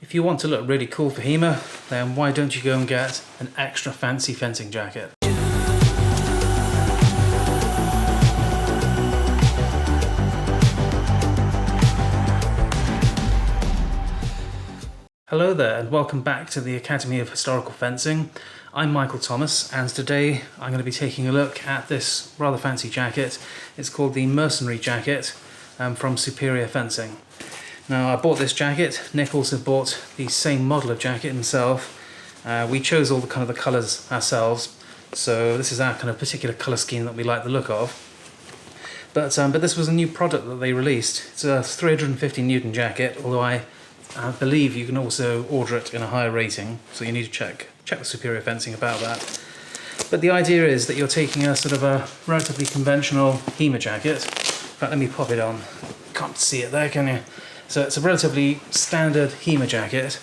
If you want to look really cool for HEMA, then why don't you go and get an extra fancy fencing jacket? Hello there and welcome back to the Academy of Historical Fencing. I'm Michael Thomas and today I'm going to be taking a look at this rather fancy jacket. It's called the Mercenary jacket from Superior Fencing. Now I bought this jacket, Nick also bought the same model of jacket himself. We chose all the colours ourselves, so this is our kind of particular colour scheme that we like the look of. But this was a new product that they released. It's a 350 Newton jacket, although I believe you can also order it in a higher rating, so you need to check with Superior Fencing about that. But the idea is that you're taking a sort of a relatively conventional HEMA jacket. In fact, let me pop it on. Can't see it there, can you? So it's a relatively standard HEMA jacket,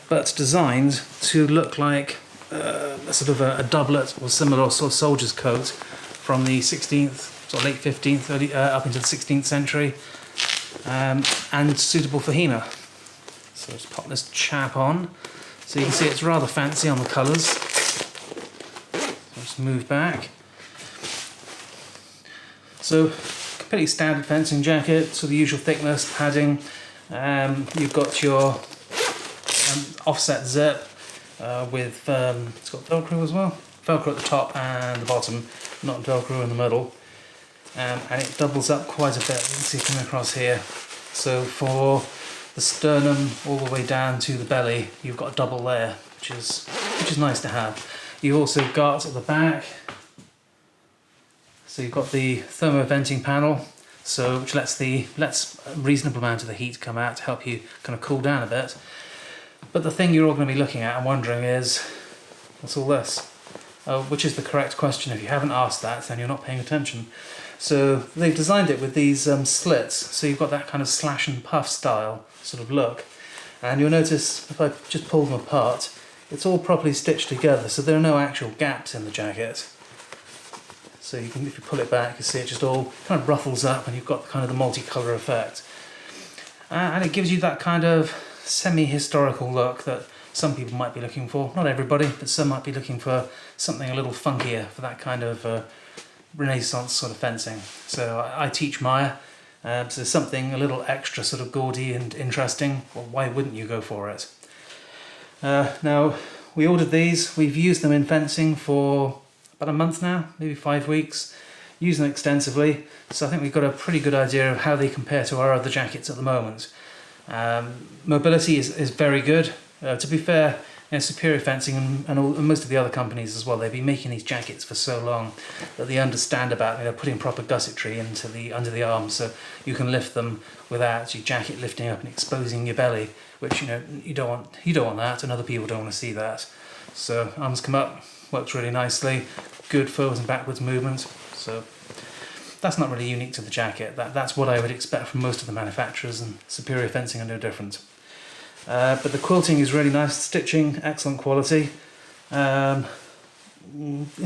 but designed to look like a sort of a doublet or similar sort of soldier's coat from the 16th, or late 15th, early, up into the 16th century, and suitable for HEMA. So let's pop this chap on. So you can see it's rather fancy on the colours. So just move back. So completely standard fencing jacket, so the usual thickness, padding. You've got your offset zip with, it's got Velcro as well. Velcro at the top and the bottom, not Velcro in the middle. And it doubles up quite a bit, you can see it coming across here. So for the sternum all the way down to the belly, you've got a double layer, which is nice to have. You've also got at the back, so you've got the thermo venting panel, so which lets a reasonable amount of the heat come out to help you kind of cool down a bit. But the thing you're all going to be looking at and wondering is, what's all this? Which is the correct question. If you haven't asked that, then you're not paying attention. So they've designed it with these slits, so you've got that kind of slash and puff style sort of look. And you'll notice if I just pull them apart, it's all properly stitched together, so there are no actual gaps in the jacket. So you can, if you pull it back, you see it just all kind of ruffles up, and you've got kind of the multicolour effect. And it gives you that kind of semi-historical look that some people might be looking for. Not everybody, but some might be looking for something a little funkier for that kind of Renaissance sort of fencing. So I teach Maya, so something a little extra sort of gaudy and interesting. Well, why wouldn't you go for it? Now, we ordered these. We've used them in fencing for about a month now, maybe 5 weeks. Use them extensively, so I think we've got a pretty good idea of how they compare to our other jackets at the moment. Mobility is very good. To be fair, Superior Fencing and most of the other companies as well, they've been making these jackets for so long that they understand about putting proper gussetry under the arms, so you can lift them without your jacket lifting up and exposing your belly, which you don't want that, and other people don't want to see that. So arms come up, works really nicely, good forwards and backwards movement. So that's not really unique to the jacket. That's what I would expect from most of the manufacturers, and Superior Fencing are no different. But the quilting is really nice, stitching, excellent quality. In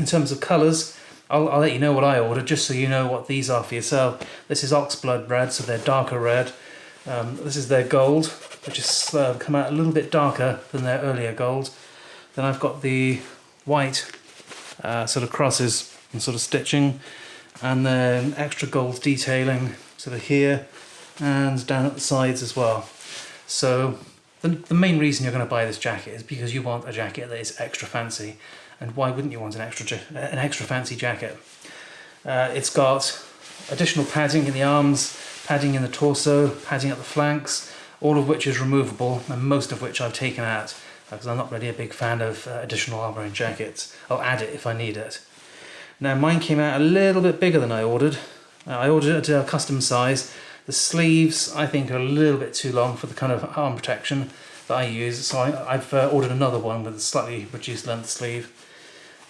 terms of colours, I'll let you know what I ordered, just so you know what these are for yourself. This is oxblood red, so they're darker red. This is their gold, which has come out a little bit darker than their earlier gold. Then I've got the white sort of crosses and sort of stitching, and then extra gold detailing sort of here and down at the sides as well. So the main reason you're going to buy this jacket is because you want a jacket that is extra fancy. And why wouldn't you want an extra fancy jacket? It's got additional padding in the arms, padding in the torso, padding at the flanks, all of which is removable, and most of which I've taken out because I'm not really a big fan of additional armour in jackets. I'll add it if I need it. Now mine came out a little bit bigger than I ordered. I ordered it at a custom size. The sleeves, I think, are a little bit too long for the kind of arm protection that I use, so I've ordered another one with a slightly reduced length sleeve,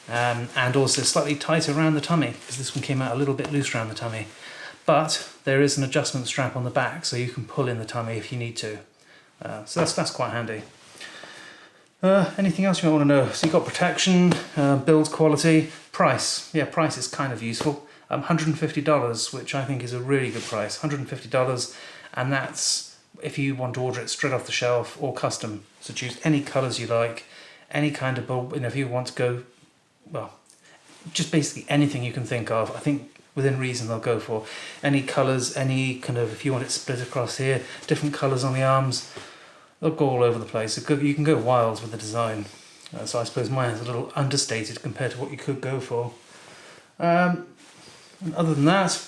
and also slightly tighter around the tummy, because this one came out a little bit loose around the tummy. But there is an adjustment strap on the back, so you can pull in the tummy if you need to. So that's quite handy. Anything else you might want to know? So you've got protection, build quality, price. Yeah, price is kind of useful. $150, which I think is a really good price. $150, and that's if you want to order it straight off the shelf or custom. So choose any colours you like, any kind of bulb, if you want to go, well, just basically anything you can think of. I think within reason they'll go for. Any colours, any kind of, if you want it split across here, different colours on the arms, they'll go all over the place. You can go wild with the design. So I suppose mine is a little understated compared to what you could go for. Other than that,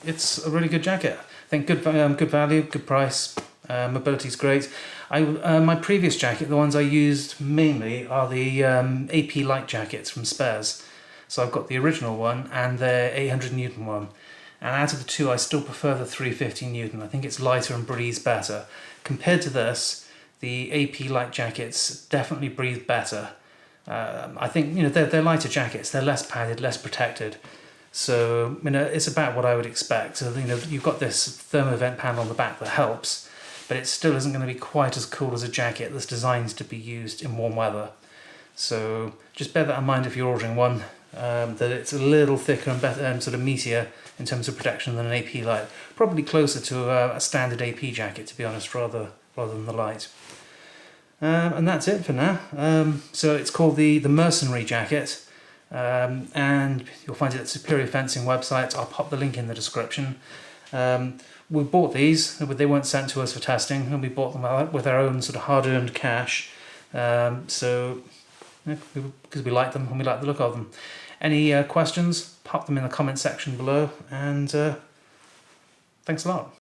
it's a really good jacket. I think good value, good price, mobility's great. My previous jacket, the ones I used mainly are the AP light jackets from Spares. So I've got the original one and the 800 Newton one. And out of the two, I still prefer the 350 Newton. I think it's lighter and breathes better. Compared to this, the AP light jackets definitely breathe better. I think they're lighter jackets. They're less padded, less protected. So it's about what I would expect. So you've got this thermovent panel on the back that helps, but it still isn't going to be quite as cool as a jacket that's designed to be used in warm weather. So just bear that in mind if you're ordering one. That it's a little thicker and better, sort of meatier in terms of protection than an AP light. Probably closer to a standard AP jacket, to be honest, rather than the light. And that's it for now. So it's called the Mercenary jacket, and you'll find it at Superior Fencing website. I'll pop the link in the description. We bought these; they weren't sent to us for testing, and we bought them with our own sort of hard-earned cash. Because we like them and we like the look of them. Any questions, pop them in the comment section below, and thanks a lot.